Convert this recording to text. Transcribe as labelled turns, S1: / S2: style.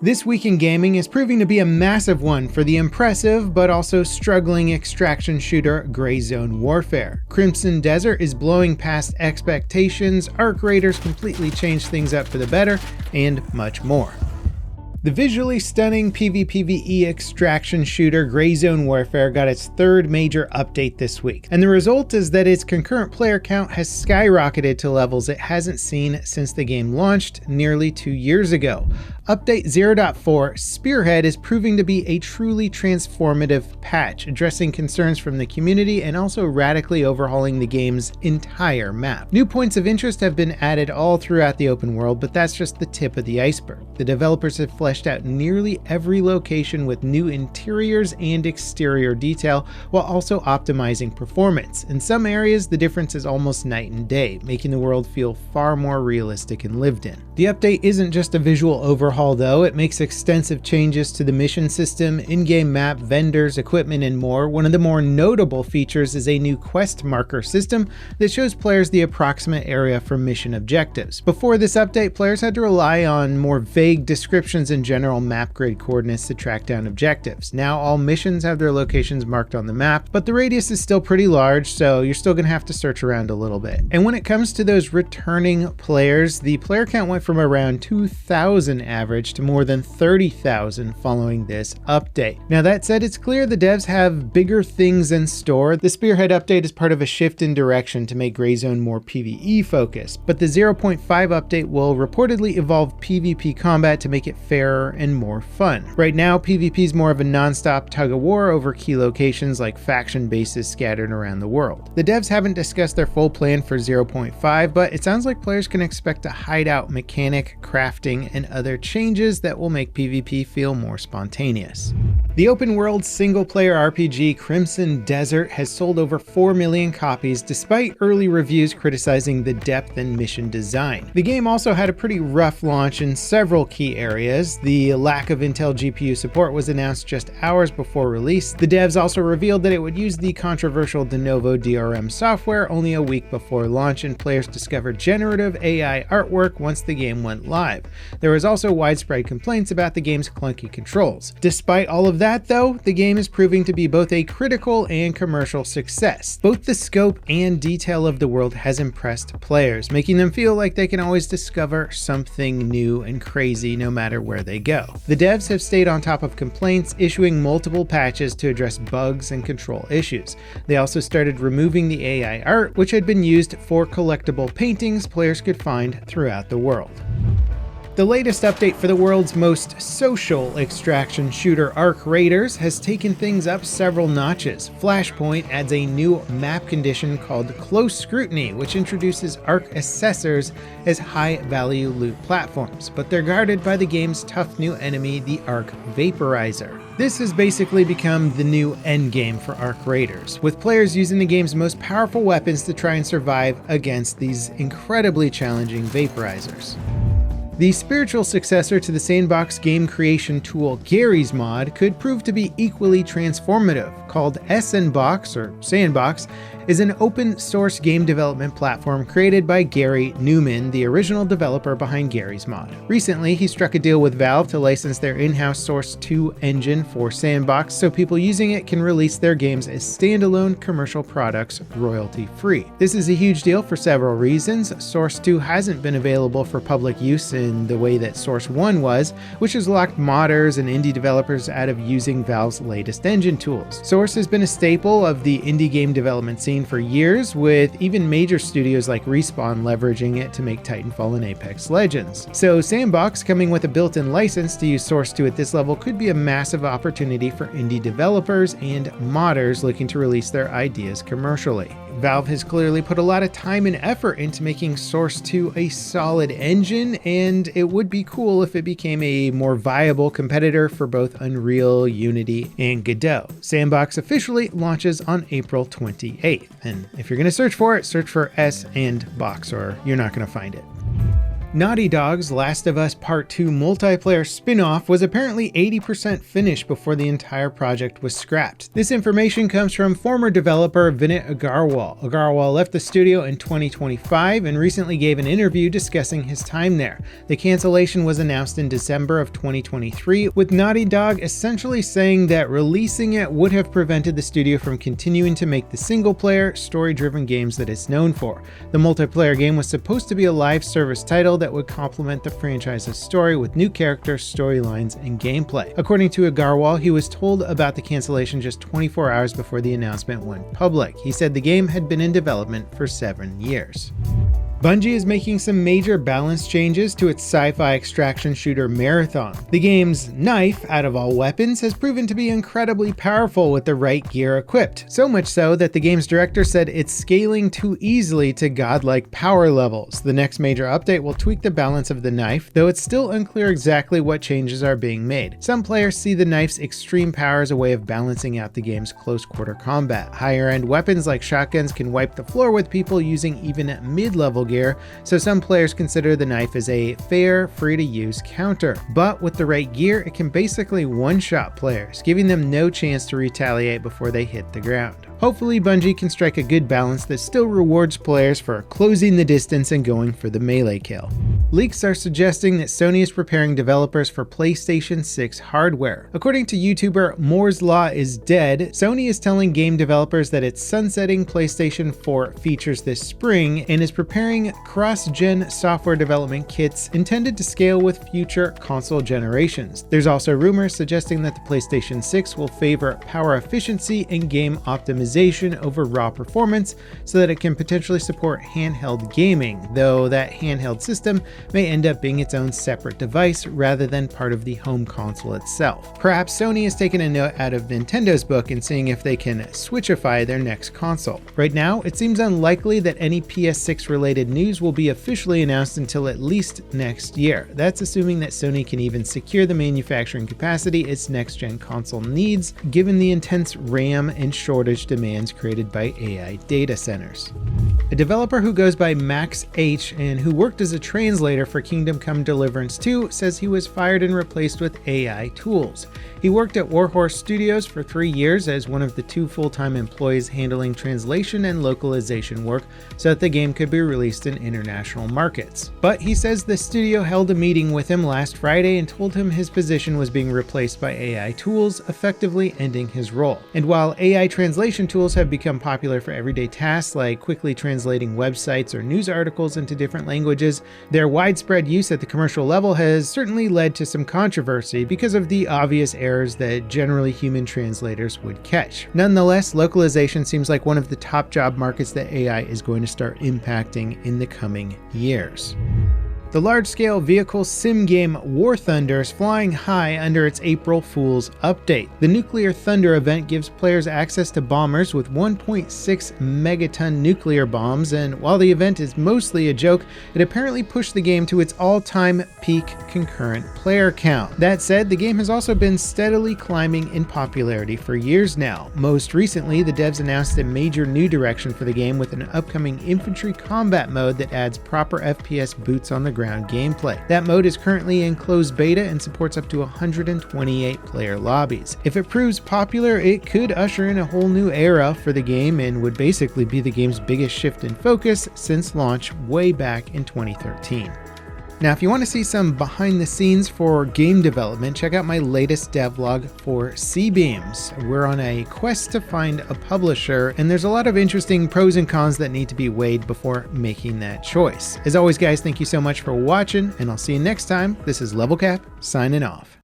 S1: This week in gaming is proving to be a massive one for the impressive but also struggling extraction shooter Gray Zone Warfare. Crimson Desert is blowing past expectations, Arc Raiders completely changed things up for the better, and much more. The visually stunning PvPvE extraction shooter Gray Zone Warfare got its third major update this week, and the result is that its concurrent player count has skyrocketed to levels it hasn't seen since the game launched nearly 2 years ago. Update 0.4 Spearhead is proving to be a truly transformative patch, addressing concerns from the community and also radically overhauling the game's entire map. New points of interest have been added all throughout the open world, but that's just the tip of the iceberg. The developers have fleshed out nearly every location with new interiors and exterior detail, while also optimizing performance. In some areas, the difference is almost night and day, making the world feel far more realistic and lived in. The update isn't just a visual overhaul though, it makes extensive changes to the mission system, in-game map, vendors, equipment, and more. One of the more notable features is a new quest marker system that shows players the approximate area for mission objectives. Before this update, players had to rely on more vague descriptions and general map grid coordinates to track down objectives. Now all missions have their locations marked on the map, but the radius is still pretty large, so you're still going to have to search around a little bit. And when it comes to those returning players, the player count went from around 2,000 average to more than 30,000 following this update. Now that said, it's clear the devs have bigger things in store. The Spearhead update is part of a shift in direction to make Gray Zone more PvE focused, but the 0.5 update will reportedly evolve PvP combat to make it fairer and more fun. Right now, PvP is more of a non-stop tug-of-war over key locations like faction bases scattered around the world. The devs haven't discussed their full plan for 0.5, but it sounds like players can expect a hideout mechanic, crafting, and other changes that will make PvP feel more spontaneous. The open-world single-player RPG Crimson Desert has sold over 4 million copies despite early reviews criticizing the depth and mission design. The game also had a pretty rough launch in several key areas. The lack of Intel GPU support was announced just hours before release. The devs also revealed that it would use the controversial de novo DRM software only a week before launch, and players discovered generative AI artwork once the game went live. There was also widespread complaints about the game's clunky controls. Despite all of that though, the game is proving to be both a critical and commercial success. Both the scope and detail of the world has impressed players, making them feel like they can always discover something new and crazy no matter where they go. The devs have stayed on top of complaints, issuing multiple patches to address bugs and control issues. They also started removing the AI art, which had been used for collectible paintings players could find throughout the world. The latest update for the world's most social extraction shooter Arc Raiders has taken things up several notches. Flashpoint adds a new map condition called Close Scrutiny, which introduces Arc Assessors as high-value loot platforms, but they're guarded by the game's tough new enemy, the Arc Vaporizer. This has basically become the new endgame for Arc Raiders, with players using the game's most powerful weapons to try and survive against these incredibly challenging vaporizers. The spiritual successor to the s&box game creation tool Gary's Mod could prove to be equally transformative. Called s&box or s&box, is an open source game development platform created by Gary Newman, the original developer behind Gary's Mod. Recently, he struck a deal with Valve to license their in-house Source 2 engine for s&box so people using it can release their games as standalone commercial products royalty-free. This is a huge deal for several reasons. Source 2 hasn't been available for public use in the way that Source 1 was, which has locked modders and indie developers out of using Valve's latest engine tools. Source has been a staple of the indie game development scene for years, with even major studios like Respawn leveraging it to make Titanfall and Apex Legends. So s&box coming with a built-in license to use Source 2 at this level could be a massive opportunity for indie developers and modders looking to release their ideas commercially. Valve has clearly put a lot of time and effort into making Source 2 a solid engine, and it would be cool if it became a more viable competitor for both Unreal, Unity, and Godot. s&box officially launches on April 28th, and if you're going to search for it, search for s&box or you're not going to find it. Naughty Dog's Last of Us Part 2 multiplayer spin-off was apparently 80% finished before the entire project was scrapped. This information comes from former developer Vinit Agarwal. Agarwal left the studio in 2025 and recently gave an interview discussing his time there. The cancellation was announced in December of 2023, with Naughty Dog essentially saying that releasing it would have prevented the studio from continuing to make the single-player, story-driven games that it's known for. The multiplayer game was supposed to be a live service title that would complement the franchise's story with new characters, storylines, and gameplay. According to Agarwal, he was told about the cancellation just 24 hours before the announcement went public. He said the game had been in development for 7 years. Bungie is making some major balance changes to its sci-fi extraction shooter Marathon. The game's knife, out of all weapons, has proven to be incredibly powerful with the right gear equipped, so much so that the game's director said it's scaling too easily to godlike power levels. The next major update will tweak the balance of the knife, though it's still unclear exactly what changes are being made. Some players see the knife's extreme power as a way of balancing out the game's close-quarter combat. Higher-end weapons like shotguns can wipe the floor with people using even mid-level gear, so some players consider the knife as a fair, free-to-use counter. But with the right gear, it can basically one-shot players, giving them no chance to retaliate before they hit the ground. Hopefully, Bungie can strike a good balance that still rewards players for closing the distance and going for the melee kill. Leaks are suggesting that Sony is preparing developers for PlayStation 6 hardware. According to YouTuber Moore's Law is Dead, Sony is telling game developers that it's sunsetting PlayStation 4 features this spring and is preparing cross-gen software development kits intended to scale with future console generations. There's also rumors suggesting that the PlayStation 6 will favor power efficiency and game optimization over raw performance so that it can potentially support handheld gaming, though that handheld system may end up being its own separate device rather than part of the home console itself. Perhaps Sony has taken a note out of Nintendo's book and seeing if they can switchify their next console. Right now, it seems unlikely that any PS6 related news will be officially announced until at least next year. That's assuming that Sony can even secure the manufacturing capacity its next-gen console needs, given the intense RAM and shortage demands created by AI data centers. A developer who goes by Max H and who worked as a translator for Kingdom Come Deliverance 2 says he was fired and replaced with AI tools. He worked at Warhorse Studios for 3 years as one of the 2 full-time employees handling translation and localization work so that the game could be released in international markets. But he says the studio held a meeting with him last Friday and told him his position was being replaced by AI tools, effectively ending his role. And while AI translation tools have become popular for everyday tasks like quickly translating websites or news articles into different languages, their widespread use at the commercial level has certainly led to some controversy because of the obvious errors that generally human translators would catch. Nonetheless, localization seems like one of the top job markets that AI is going to start impacting in the coming years. The large-scale vehicle sim game War Thunder is flying high under its April Fool's update. The Nuclear Thunder event gives players access to bombers with 1.6 megaton nuclear bombs, and while the event is mostly a joke, it apparently pushed the game to its all-time peak concurrent player count. That said, the game has also been steadily climbing in popularity for years now. Most recently, the devs announced a major new direction for the game with an upcoming infantry combat mode that adds proper FPS boots on the ground gameplay. That mode is currently in closed beta and supports up to 128 player lobbies. If it proves popular, it could usher in a whole new era for the game and would basically be the game's biggest shift in focus since launch way back in 2013. Now, if you want to see some behind the scenes for game development, check out my latest devlog for C-Beams. We're on a quest to find a publisher, and there's a lot of interesting pros and cons that need to be weighed before making that choice. As always, guys, thank you so much for watching, and I'll see you next time. This is Level Cap, signing off.